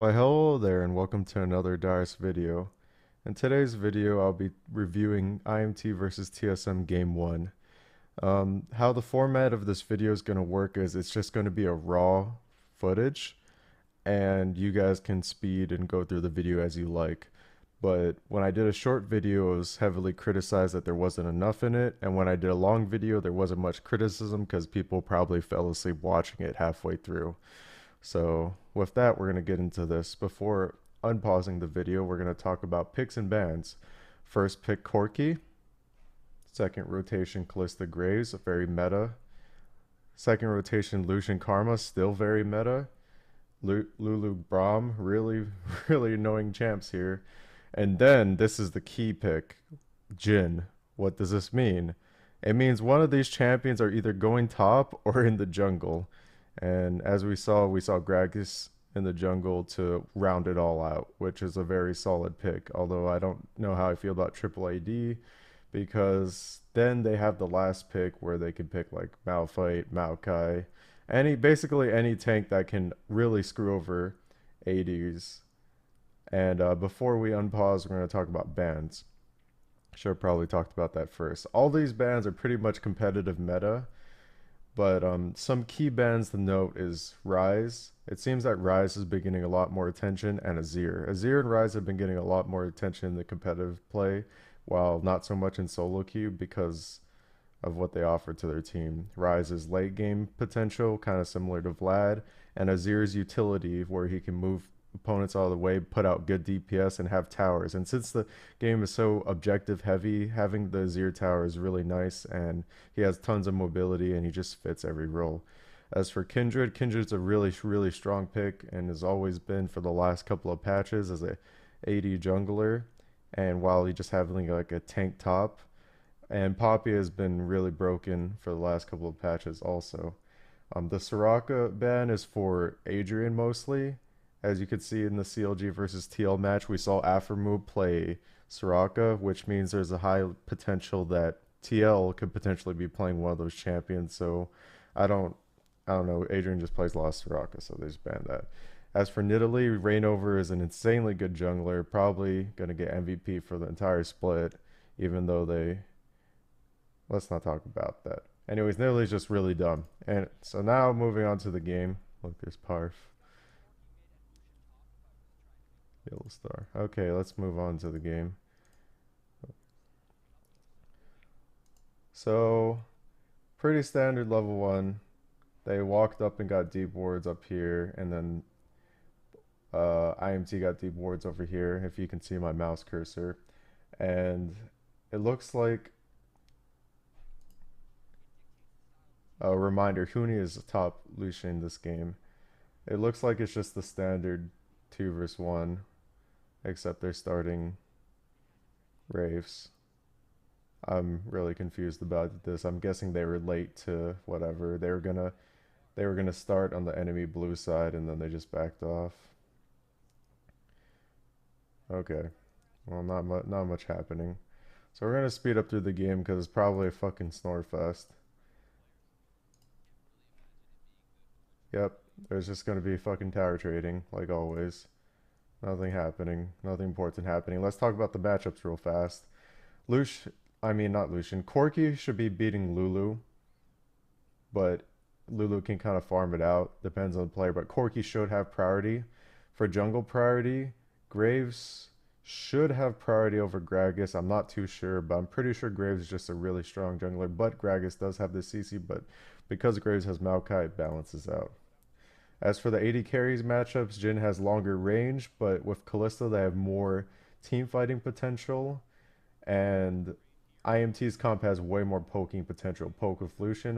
Why hello there and welcome to another Dyrus video. In today's video I'll be reviewing IMT versus TSM Game 1. How the format of this video is going to work is it's just going to be a raw footage and you guys can speed and go through the video as you like. But when I did a short video it was heavily criticized that there wasn't enough in it, and when I did a long video there wasn't much criticism because people probably fell asleep watching it halfway through. So with that, we're going to get into this. Before unpausing the video, we're going to talk about picks and bans. First pick Corki. Second rotation Callista Graves, very meta. Second rotation Lucian Karma, still very meta. Lulu Braum, really, really annoying champs here. And then this is the key pick, Jhin. What does this mean? It means one of these champions are either going top or in the jungle. And as we saw Gragas in the jungle to round it all out, which is a very solid pick. Although I don't know how I feel about Triple AD, because then they have the last pick where they can pick like Malphite, Maokai, basically any tank that can really screw over ADs. And before we unpause, we're going to talk about bans. Should have probably talked about that first. All these bans are pretty much competitive meta, but some key bans to note is Rise. It seems that Rise has been getting a lot more attention, and Azir. Azir and Rise have been getting a lot more attention in the competitive play, while not so much in solo queue because of what they offer to their team. Rise's late game potential, kind of similar to Vlad, and Azir's utility, where he can move opponents out of the way, put out good DPS, and have towers. And since the game is so objective heavy, having the Azir tower is really nice, and he has tons of mobility and he just fits every role. As for Kindred, Kindred's a really, really strong pick and has always been for the last couple of patches as a AD jungler. And while he just having like a tank top, and Poppy has been really broken for the last couple of patches also. The Soraka ban is for Adrian mostly. As you could see in the CLG versus TL match, we saw Aphromoo play Soraka, which means there's a high potential that TL could potentially be playing one of those champions. So I don't I don't know. Adrian just plays a lot of Soraka, so they just banned that. As for Nidalee, Reignover is an insanely good jungler, probably gonna get MVP for the entire split, even though they let's not talk about that. Anyways, Nidalee's just really dumb. And so now moving on to the game. Look, there's Parf. Yellow star. Okay, let's move on to the game. So, pretty standard level 1. They walked up and got deep wards up here, and then IMT got deep wards over here, if you can see my mouse cursor. And it looks like a reminder, Huni is the top Lucian in this game. It looks like it's just the standard 2 versus 1, except they're starting Wraiths. I'm really confused about this. I'm guessing they were late to whatever. They were gonna start on the enemy blue side and then they just backed off. Okay. Well, not much happening. So we're gonna speed up through the game because it's probably a fucking snore fest. Yep, there's just gonna be fucking tower trading like always. Nothing happening. Nothing important happening. Let's talk about the matchups real fast. I mean not Lucian. Corki should be beating Lulu, but Lulu can kind of farm it out. Depends on the player, but Corki should have priority. For jungle priority, Graves should have priority over Gragas. I'm not too sure, but I'm pretty sure Graves is just a really strong jungler. But Gragas does have the CC, but because Graves has Maokai, it balances out. As for the AD carries matchups, Jhin has longer range, but with Kalista, they have more team fighting potential. And IMT's comp has way more poking potential. Poke with Lucian,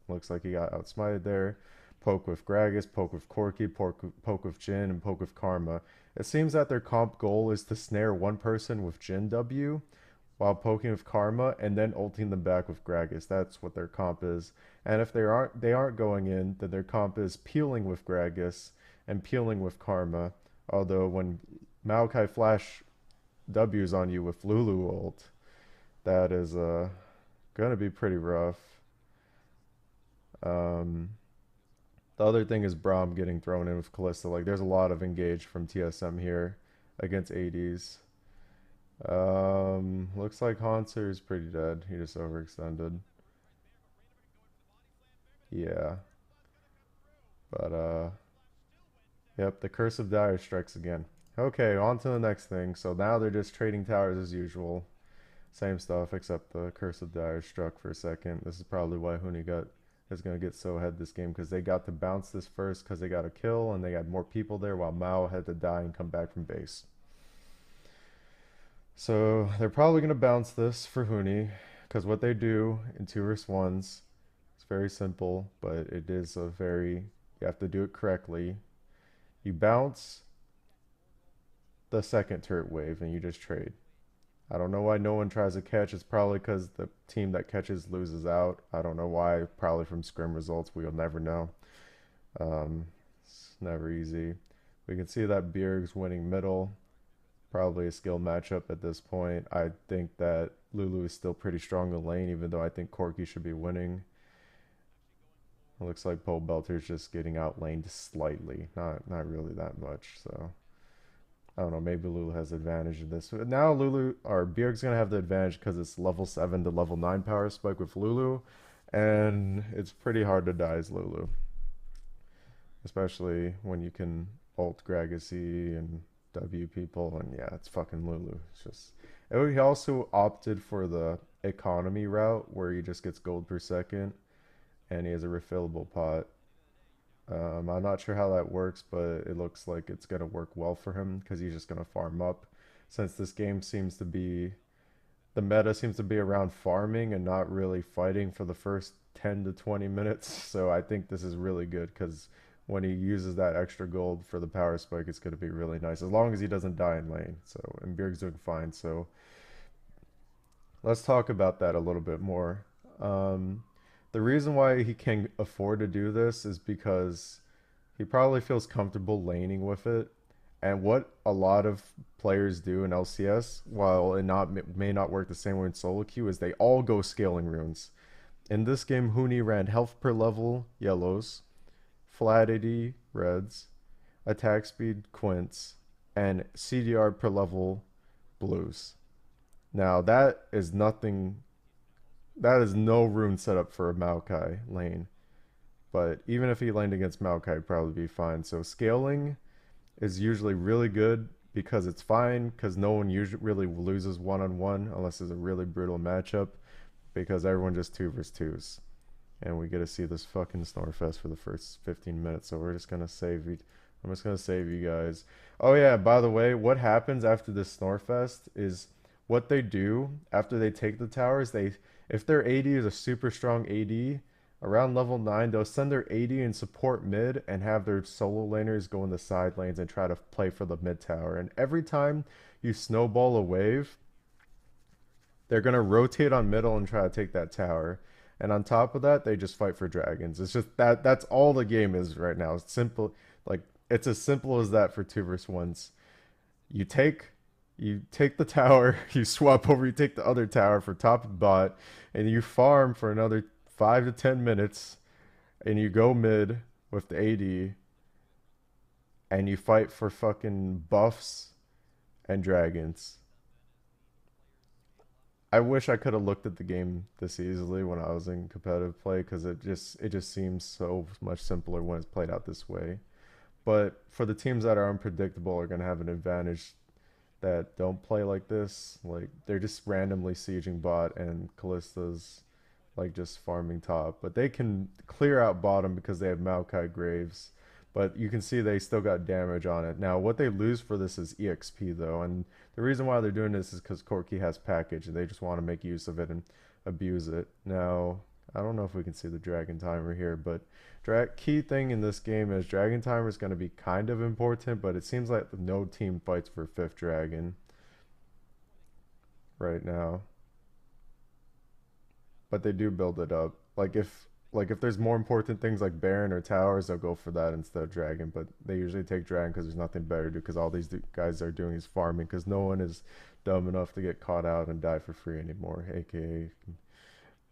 looks like he got outsmited there. Poke with Gragas, poke with Corki, poke with Jhin, and poke with Karma. It seems that their comp goal is to snare one person with Jhin W while poking with Karma and then ulting them back with Gragas. That's what their comp is. And if they aren't going in, then their comp is peeling with Gragas and peeling with Karma. Although when Maokai Flash W's on you with Lulu ult, that is gonna be pretty rough. Um, The other thing is Braum getting thrown in with Kalista. Like, there's a lot of engage from TSM here against ADs. Looks like Haunter is pretty dead. He just overextended. Yeah, but yep, the curse of Dyrus strikes again. Okay, on to the next thing. So now they're just trading towers as usual. Same stuff, except the curse of Dyrus struck for a second. This is probably why is gonna get so ahead this game, because they got to bounce this first because they got a kill and they had more people there, while Mao had to die and come back from base. So they're probably gonna bounce this for Huni, because what they do in 2 vs 1s, it's very simple, but it is a very, you have to do it correctly. You bounce the second turret wave and you just trade. I don't know why no one tries to catch. It's probably because the team that catches loses out. I don't know why. Probably from scrim results. We'll never know. It's never easy. We can see that Bjerg's winning middle. Probably a skill matchup at this point. I think that Lulu is still pretty strong in lane, even though I think Corki should be winning. It looks like Pole Belter's just getting outlaned slightly. Not really that much, so I don't know, maybe Lulu has advantage in this. Now Lulu or Bjerg's gonna have the advantage because it's level 7 to level 9 power spike with Lulu, and it's pretty hard to die as Lulu. Especially when you can ult Gragasy and W people, and yeah, it's fucking Lulu. It's just, he also opted for the economy route where he just gets gold per second and he has a refillable pot. I'm not sure how that works, but it looks like it's going to work well for him because he's just going to farm up. Since this game seems to be, the meta seems to be around farming and not really fighting for the first 10 to 20 minutes. So I think this is really good because when he uses that extra gold for the power spike, it's going to be really nice as long as he doesn't die in lane. So, and Bjerg's doing fine. So let's talk about that a little bit more. The reason why he can afford to do this is because he probably feels comfortable laning with it. And what a lot of players do in LCS, while may not work the same way in solo queue, is they all go scaling runes. In this game, Huni ran health per level yellows, flat AD reds, attack speed quints, and CDR per level blues. Now that is nothing. That is no rune setup for a Maokai lane. But even if he laned against Maokai, it'd probably be fine. So scaling is usually really good because it's fine, because no one usually really loses one-on-one unless it's a really brutal matchup, because everyone just 2 vs 2s. And we get to see this fucking Snorefest for the first 15 minutes. So we're just going to save you. I'm just going to save you guys. Oh yeah, by the way, what happens after this Snorefest is what they do after they take the towers, if their AD is a super strong AD, around level 9, they'll send their AD and support mid and have their solo laners go in the side lanes and try to play for the mid tower. And every time you snowball a wave, they're going to rotate on middle and try to take that tower. And on top of that, they just fight for dragons. It's just that's all the game is right now. It's simple. Like, it's as simple as that for 2 vs 1s. You take the tower, you swap over, you take the other tower for top and bot, and you farm for another 5 to 10 minutes, and you go mid with the AD, and you fight for fucking buffs and dragons. I wish I could have looked at the game this easily when I was in competitive play, because it just seems so much simpler when it's played out this way. But for the teams that are unpredictable are going to have an advantage that don't play like this. Like, they're just randomly sieging bot and Kalista's like just farming top. But they can clear out bottom because they have Maokai Graves. But you can see they still got damage on it. Now, what they lose for this is EXP though. And the reason why they're doing this is because Corki has package and they just want to make use of it and abuse it. Now, I don't know if we can see the dragon timer here, but key thing in this game is dragon timer is going to be kind of important, but it seems like no team fights for 5th dragon right now. But they do build it up. Like if there's more important things like Baron or towers, they'll go for that instead of dragon. But they usually take dragon because there's nothing better to do, because all these guys are doing is farming, because no one is dumb enough to get caught out and die for free anymore, aka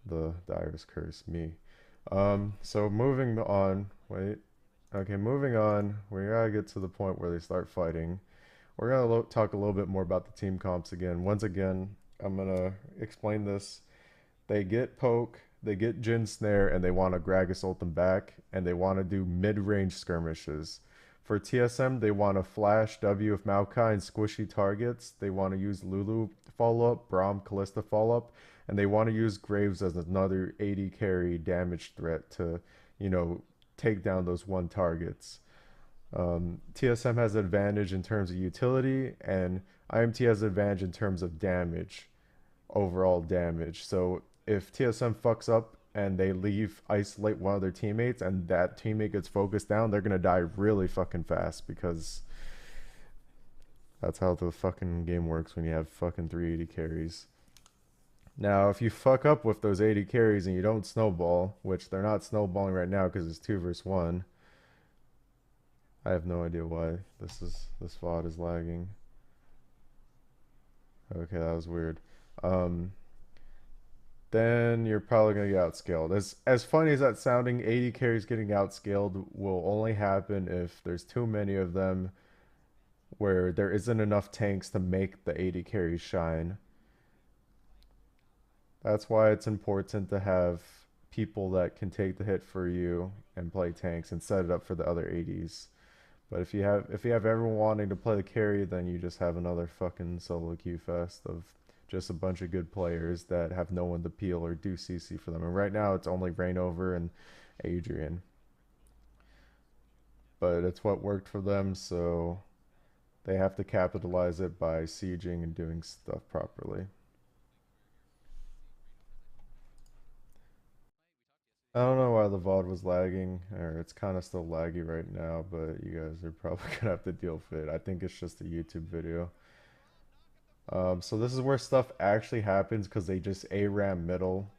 the Dyrus curse, me. So moving on. Wait, Okay, moving on. We gotta get to the point where they start fighting. We're gonna talk a little bit more about the team comps again. Once again, I'm gonna explain this. They get poke, they get Jin Snare, and they want to Gragas ult them back, and they want to do mid-range skirmishes. For TSM, they want to flash W with Maokai and squishy targets. They want to use Lulu follow-up, Braum, Kalista follow-up, and they want to use Graves as another 80 carry damage threat to, you know, take down those one targets. TSM has an advantage in terms of utility, and IMT has an advantage in terms of damage, overall damage. So if TSM fucks up and they isolate one of their teammates, and that teammate gets focused down, they're gonna die really fucking fast because that's how the fucking game works when you have fucking 380 carries. Now, if you fuck up with those 80 carries and you don't snowball, which they're not snowballing right now because it's 2 versus 1, I have no idea why this VOD is lagging. Okay, that was weird. Then you're probably gonna get outscaled. As funny as that sounding, 80 carries getting outscaled will only happen if there's too many of them where there isn't enough tanks to make the 80 carries shine. That's why it's important to have people that can take the hit for you and play tanks and set it up for the other 80s. But if you have everyone wanting to play the carry, then you just have another fucking solo queue fest of just a bunch of good players that have no one to peel or do CC for them. And right now it's only Rainover and Adrian. But it's what worked for them, so they have to capitalize it by sieging and doing stuff properly. I don't know why the VOD was lagging, or it's kind of still laggy right now, but you guys are probably gonna have to deal with it. I think it's just a YouTube video. So this is where stuff actually happens because they just ARAM middle.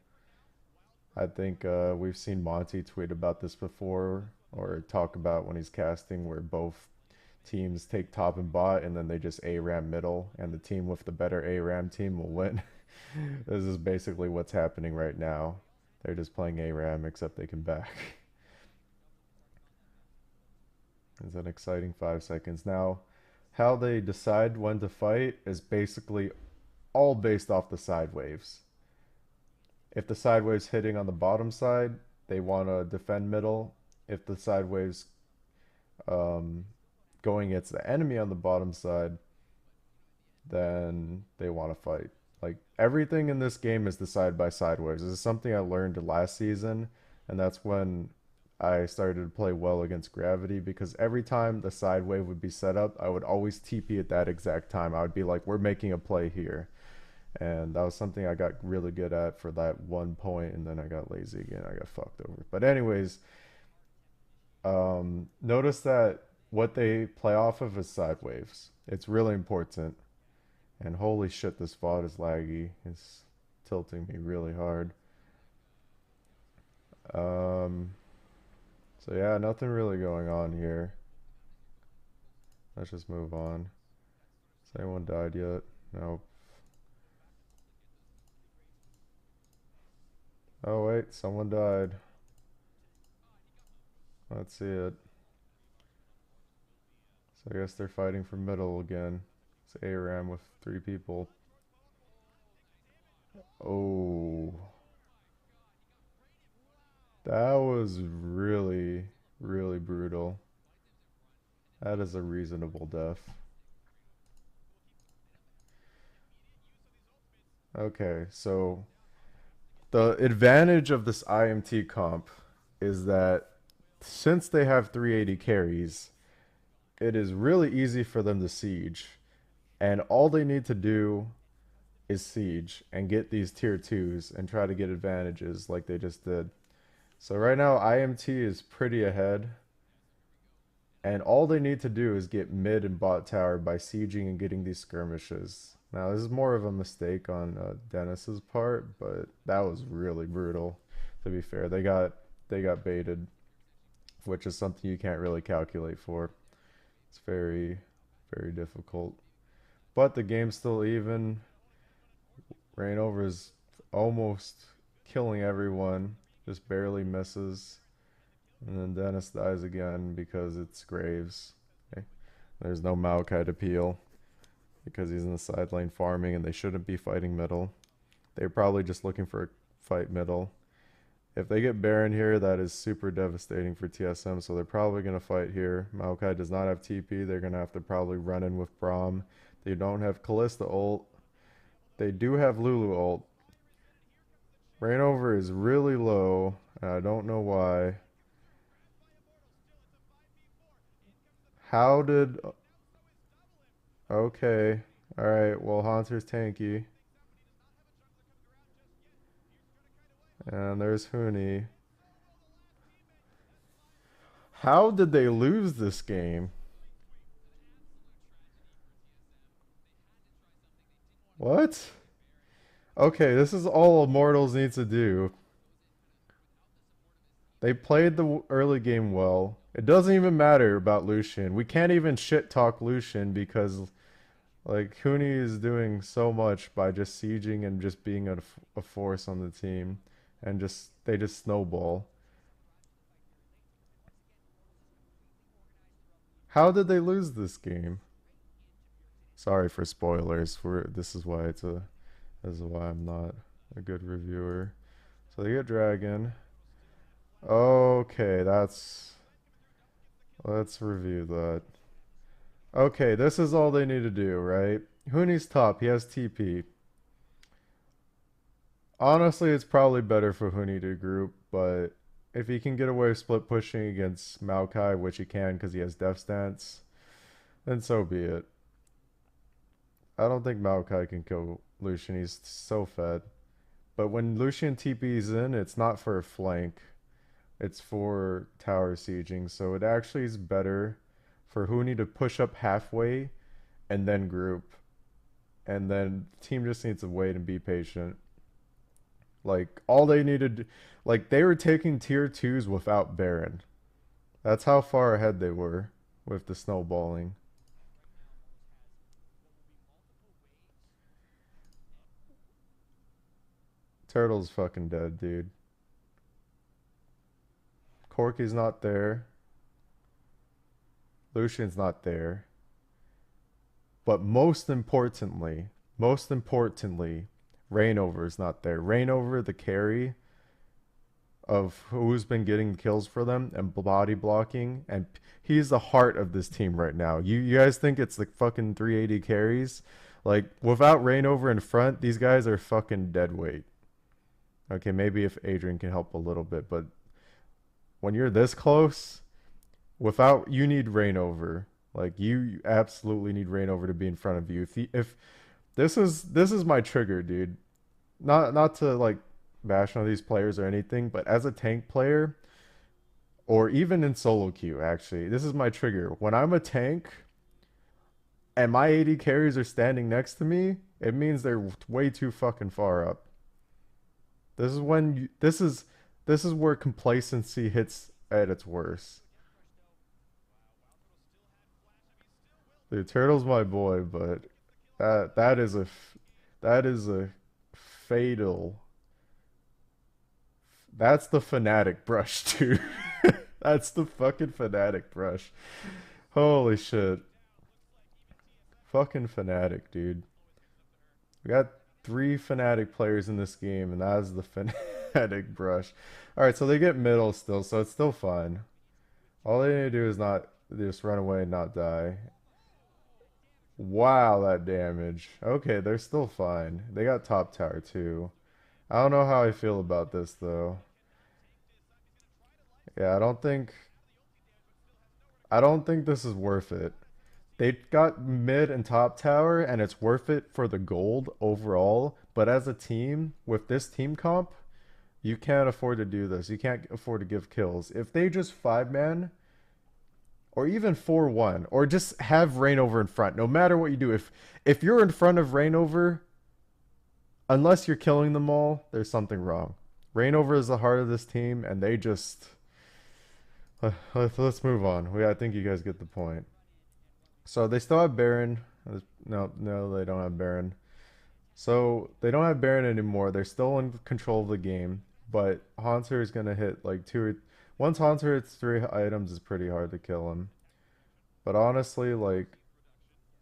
I think we've seen Monty tweet about this before or talk about when he's casting where both teams take top and bot and then they just ARAM middle and the team with the better ARAM team will win. This is basically what's happening right now. They're just playing ARAM except they can back. It's an exciting 5 seconds. Now, how they decide when to fight is basically all based off the side waves. If the side wave's hitting on the bottom side, they want to defend middle. If the side wave's um, going against the enemy on the bottom side, then they want to fight. Like everything in this game is the side by side waves. This is something I learned last season, and that's when I started to play well against Gravity because every time the side wave would be set up, I would always TP at that exact time. I would be like, we're making a play here. And that was something I got really good at for that 1 point, and then I got lazy again. I got fucked over. But anyways, notice that what they play off of is side waves. It's really important. And holy shit, this VOD is laggy. It's tilting me really hard. So yeah, nothing really going on here. Let's just move on. Has anyone died yet? Nope. Oh wait, someone died. Let's see it. So I guess they're fighting for middle again. It's ARAM with 3 people. Oh. That was really, really brutal. That is a reasonable death. Okay, so the advantage of this IMT comp is that since they have 380 carries, it is really easy for them to siege. And all they need to do is siege and get these tier 2s and try to get advantages like they just did. So right now IMT is pretty ahead. And all they need to do is get mid and bot tower by sieging and getting these skirmishes. Now this is more of a mistake on Dennis's part, but that was really brutal. To be fair, they got baited, which is something you can't really calculate for. It's very, very difficult. But the game's still even. Rainover is almost killing everyone, just barely misses. And then Dennis dies again because it's Graves. Okay. There's no Maokai to peel because he's in the side lane farming and they shouldn't be fighting middle. They're probably just looking for a fight middle. If they get Baron here, that is super devastating for TSM, so they're probably going to fight here. Maokai does not have TP. They're going to have to probably run in with Braum. They don't have Kalista ult. They do have Lulu ult. Rainover is really low, and I don't know why. How did... Okay. Alright, well, Haunter's tanky. And there's Huni. How did they lose this game? What? Okay, this is all Immortals need to do. They played the early game well. It doesn't even matter about Lucian. We can't even shit talk Lucian because like Huni is doing so much by just sieging and just being a force on the team, and just they just snowball. How did they lose this game? Sorry for spoilers. This is why this is why I'm not a good reviewer. So they get dragon. Okay, let's review that. Okay, this is all they need to do, right? Huni's top, he has TP. Honestly, it's probably better for Huni to group, but if he can get away with split pushing against Maokai, which he can because he has Death Stance, then so be it. I don't think Maokai can kill Lucian, he's so fed. But when Lucian TP's in, it's not for a flank. It's for tower sieging, so it actually is better for Huni to push up halfway and then group. And then the team just needs to wait and be patient. Like, all they needed, like, they were taking tier 2s without Baron. That's how far ahead they were with the snowballing. Turtle's fucking dead, dude. Corky's not there. Lucian's not there. But most importantly, Rainover is not there. Rainover, the carry of who's been getting kills for them and body blocking, and he's the heart of this team right now. You guys think it's the fucking 380 carries? Like, without Rainover in front, these guys are fucking dead weight. Okay, maybe if Adrian can help a little bit, but when you're this close, without you need Rainover. Like, you absolutely need Rainover to be in front of you. If this is my trigger, dude. Not to like bash on these players or anything, but as a tank player, or even in solo queue, actually, this is my trigger. When I'm a tank and my AD carries are standing next to me, it means they're way too fucking far up. This is when this is where complacency hits at its worst. Dude, Turtle's my boy, but that is that is a fatal. That's the fanatic brush, dude. That's the fucking fanatic brush. Holy shit. Fucking fanatic, dude. We got 3 fanatic players in this game, and that is the fanatic brush. Alright, so they get middle still, so it's still fine. All they need to do is not just run away and not die. Wow, that damage. Okay, they're still fine. They got top tower too. I don't know how I feel about this though. Yeah, I don't think this is worth it. They got mid and top tower and it's worth it for the gold overall, but as a team with this team comp, you can't afford to do this. You can't afford to give kills. If they just 5-man or even 4-1 or just have Rainover in front, no matter what you do, if you're in front of Rainover, unless you're killing them all, there's something wrong. Rainover is the heart of this team, and they just let's move on. I think you guys get the point. So they still have Baron. No, they don't have Baron. So they don't have Baron anymore. They're still in control of the game, but Haunter is gonna hit like Once Haunter hits 3 items, it's pretty hard to kill him. But honestly, like,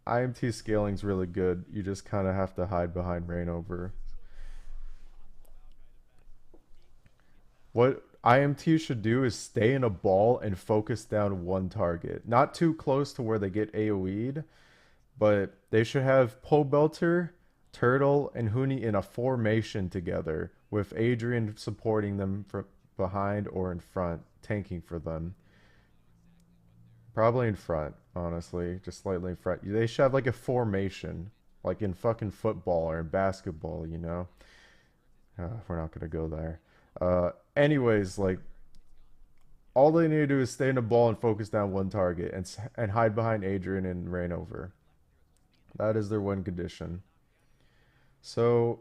IMT scaling's really good. You just kind of have to hide behind Rainover. What IMT should do is stay in a ball and focus down one target. Not too close to where they get AoE'd, but they should have Pole Belter, Turtle, and Huni in a formation together, with Adrian supporting them from behind or in front, tanking for them. Probably in front, honestly, just slightly in front. They should have like a formation, like in fucking football or in basketball, you know? We're not gonna go there. Anyways, like all they need to do is stay in the ball and focus down one target and hide behind Adrian and Rainover. That is their one condition. So,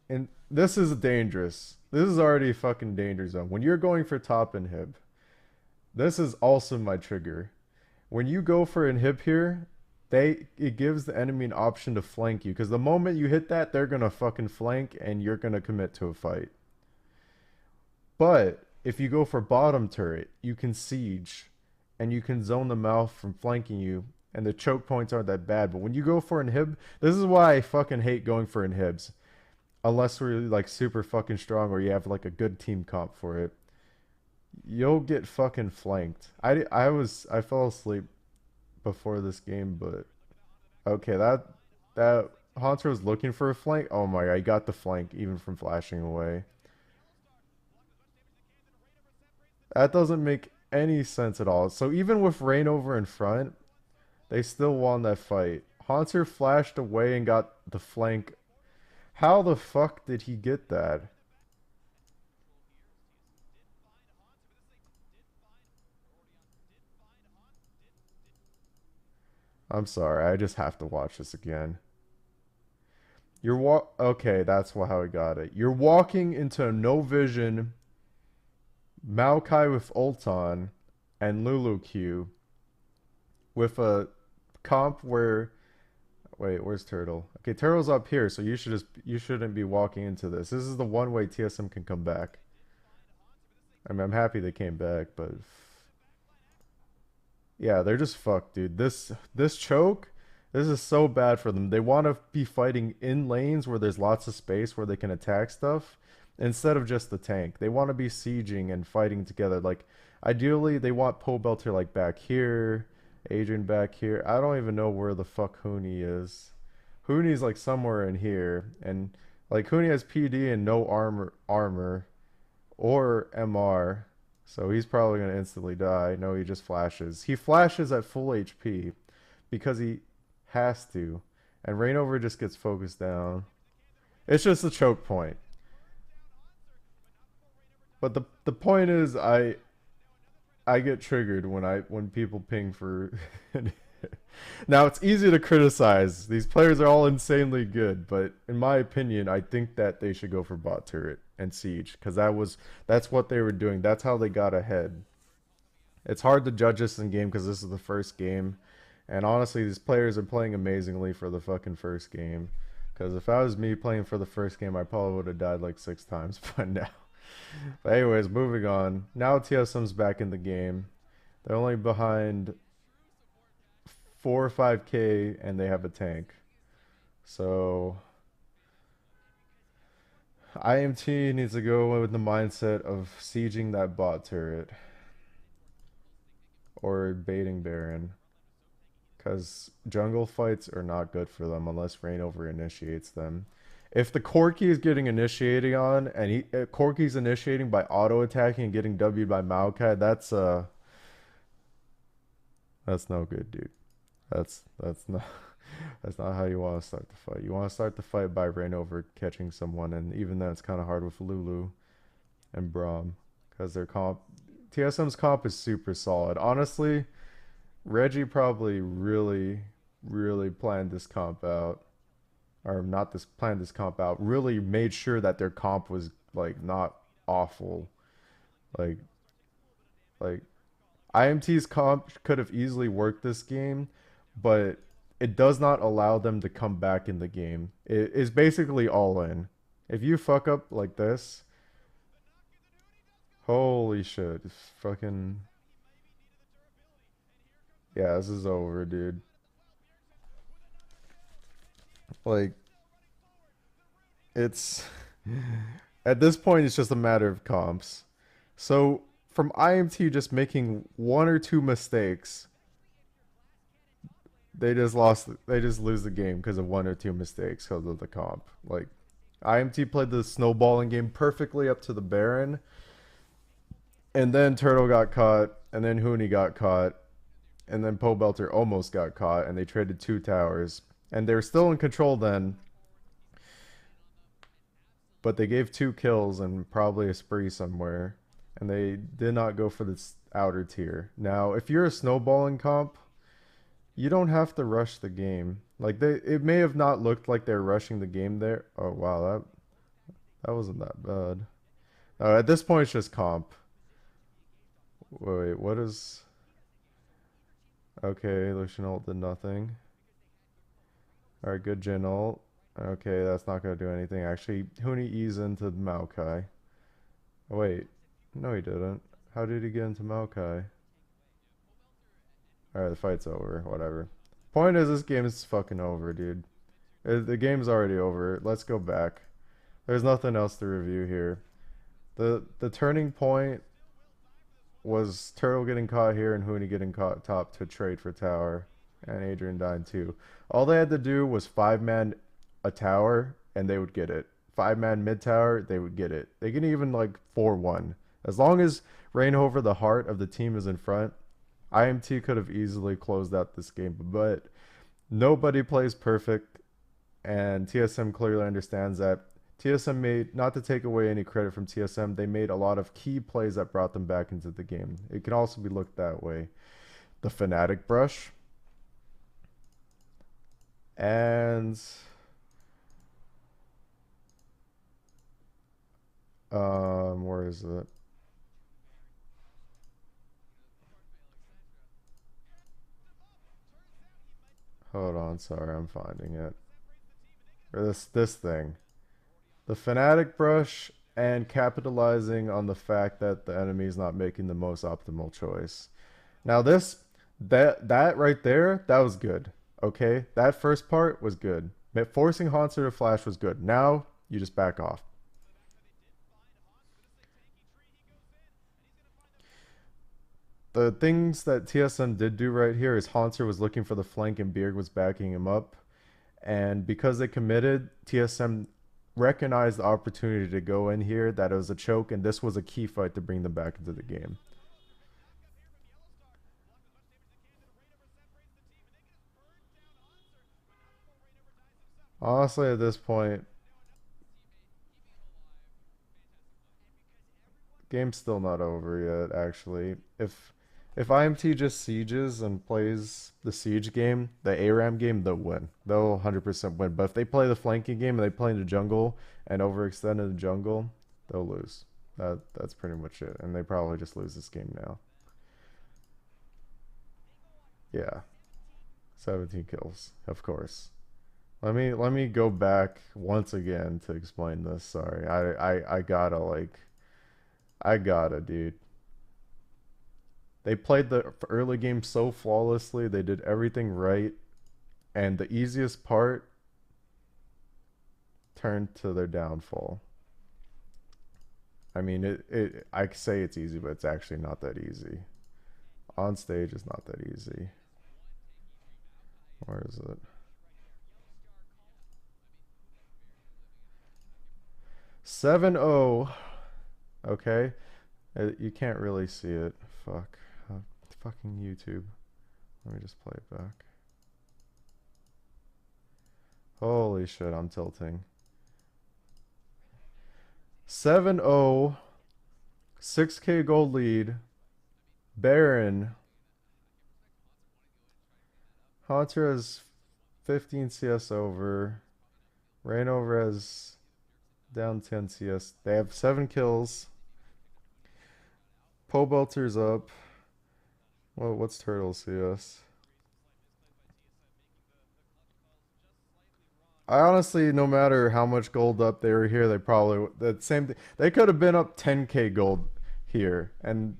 and this is dangerous. This is already a fucking danger zone. When you're going for top inhib, this is also my trigger. When you go for inhib here, it gives the enemy an option to flank you, because the moment you hit that, they're gonna fucking flank and you're gonna commit to a fight. But if you go for bottom turret, you can siege and you can zone them out from flanking you, and the choke points aren't that bad. But when you go for inhib, this is why I fucking hate going for inhibs. Unless we're like super fucking strong or you have like a good team comp for it. You'll get fucking flanked. I fell asleep before this game, but okay, that Haunter was looking for a flank. Oh my god, he got the flank even from flashing away. That doesn't make any sense at all. So even with Rainover in front, they still won that fight. Haunter flashed away and got the flank. How the fuck did he get that? I'm sorry, I just have to watch this again. Okay, that's how I got it. You're walking into no vision Maokai with Ulton and Lulu Q with a comp where wait, where's Turtle? Okay, Turtle's up here, so you shouldn't be walking into this. This is the one way TSM can come back. I mean, I'm happy they came back, but yeah, they're just fucked, dude. This choke, this is so bad for them. They want to be fighting in lanes where there's lots of space where they can attack stuff instead of just the tank. They want to be sieging and fighting together. Like ideally, they want Pole Belter like back here, Adrian back here. I don't even know where the fuck Huni is. Huni's like somewhere in here, and like Huni has PD and no armor or MR. So he's probably going to instantly die. No, he just flashes. He flashes at full HP because he has to. And Rainover just gets focused down. It's just a choke point. But the point is I get triggered when people ping for Now it's easy to criticize. These players are all insanely good, but in my opinion, I think that they should go for bot turret and siege because that's what they were doing. That's how they got ahead. It's hard to judge this in game because this is the first game, and honestly, these players are playing amazingly for the fucking first game. Because if I was me playing for the first game, I probably would have died like 6 times by now. But anyways, moving on. Now TSM's back in the game. They're only behind 4 or 5K and they have a tank. So IMT needs to go with the mindset of sieging that bot turret or baiting Baron. Because jungle fights are not good for them unless Rainover initiates them. If the Corki is getting initiating on and Corki's initiating by auto attacking and getting W'd by Maokai, that's no good, dude. That's not that's not how you want to start the fight. You want to start the fight by Rainover catching someone, and even then it's kind of hard with Lulu and Braum because their comp TSM's comp is super solid. Honestly, Reggie probably really planned this comp out, or not this planned this comp out. Really made sure that their comp was like not awful. Like like IMT's comp could have easily worked this game, but it does not allow them to come back in the game. It is basically all in. If you fuck up like this, Holy shit. It's fucking. Yeah, this is over, dude. Like, it's. At this point, it's just a matter of comps. So, from IMT just making one or two mistakes, they just lost. They just lose the game because of one or two mistakes because of the comp. Like, IMT played the snowballing game perfectly up to the Baron, and then Turtle got caught, and then Hooney got caught, and then Pobelter almost got caught, and they traded two towers, and they were still in control then, but they gave two kills and probably a spree somewhere, and they did not go for this outer tier. Now, if you're a snowballing comp, you don't have to rush the game. Like it may have not looked like they're rushing the game there. Oh wow, that wasn't that bad. At this point, it's just comp. Wait, what is? Okay, Lucian ult did nothing. All right, good Jin ult. Okay, that's not gonna do anything. Actually, Huni ease into Maokai. Oh, wait, no, he didn't. How did he get into Maokai? All right, the fight's over. Whatever. Point is, this game is fucking over, dude. The game's already over. Let's go back. There's nothing else to review here. The turning point was Turtle getting caught here and Hooney getting caught top to trade for tower, and Adrian dying too. All they had to do was 5-man a tower and they would get it. 5-man mid tower, they would get it. They can even like 4-1. As long as reign over the heart of the team is in front, IMT could have easily closed out this game, but nobody plays perfect, and TSM clearly understands that. TSM made, not to take away any credit from TSM, they made a lot of key plays that brought them back into the game. It can also be looked that way. The Fnatic brush. And where is it? Hold on, sorry, I'm finding it. Or this thing. The Fnatic brush and capitalizing on the fact that the enemy is not making the most optimal choice. Now that right there, that was good. Okay? That first part was good. Forcing Haunter to flash was good. Now you just back off. The things that TSM did do right here is Haunter was looking for the flank and Beard was backing him up. And because they committed, TSM recognized the opportunity to go in here, that it was a choke, and this was a key fight to bring them back into the game. Honestly, at this point, game's still not over yet, actually. If IMT just sieges and plays the siege game, the ARAM game, they'll win. They'll 100% win. But if they play the flanking game and they play in the jungle and overextend in the jungle, they'll lose. That's pretty much it. And they probably just lose this game now. Yeah. 17 kills, of course. Let me go back once again to explain this. Sorry. I gotta dude. They played the early game so flawlessly. They did everything right, and the easiest part turned to their downfall. I mean, I say it's easy, but it's actually not that easy. On stage is not that easy. Where is it? 7-0. Okay. You can't really see it. Fuck. Fucking YouTube. Let me just play it back. Holy shit, I'm tilting. 7-0. 6k gold lead. Baron. Haunter has 15 CS over. Reignover has down 10 CS. They have 7 kills. Pobelter's up. Well, what's Turtle CS? I honestly, no matter how much gold up they were here, they probably the same. They could have been up 10k gold. here, and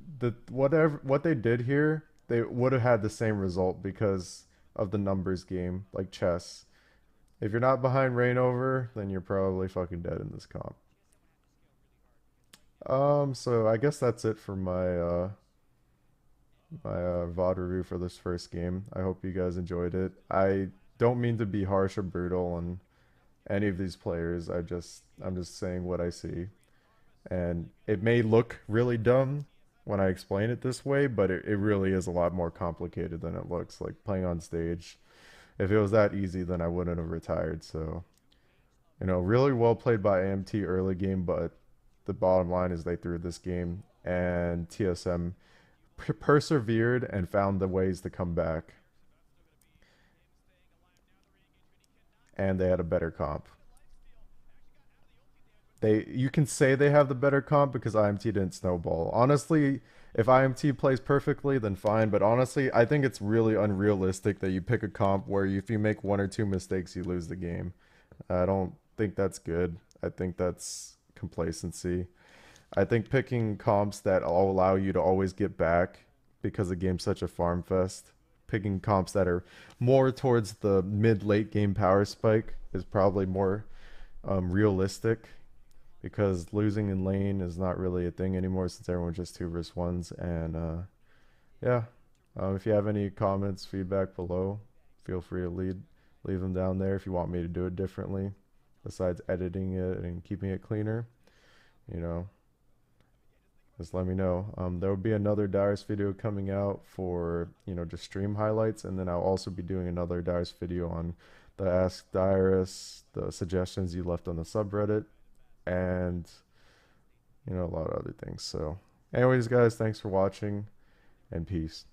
what they did here, they would have had the same result because of the numbers game, like chess. If you're not behind Reignover, then you're probably fucking dead in this comp. So I guess that's it for my VOD review for this first game. I hope you guys enjoyed it. I don't mean to be harsh or brutal on any of these players. I'm just saying what I see. And it may look really dumb when I explain it this way, but it really is a lot more complicated than it looks. Like playing on stage. If it was that easy, then I wouldn't have retired. So, really well played by IMT early game, but the bottom line is they threw this game, and TSM persevered and found the ways to come back, and they had a better comp. You can say they have the better comp because IMT didn't snowball. Honestly, if IMT plays perfectly, then fine. But honestly, I think it's really unrealistic that you pick a comp where if you make one or two mistakes, you lose the game. I don't think that's good. I think that's complacency. I think picking comps that all allow you to always get back because the game's such a farm fest. Picking comps that are more towards the mid late game power spike is probably more realistic because losing in lane is not really a thing anymore since everyone's just 2 versus 1s. And yeah, if you have any comments, feedback below, feel free to leave them down there if you want me to do it differently, besides editing it and keeping it cleaner. You know, just let me know. There will be another Dyrus video coming out for, just stream highlights, and then I'll also be doing another Dyrus video on the Ask Dyrus, the suggestions you left on the subreddit, and a lot of other things. So anyways, guys, thanks for watching, and peace.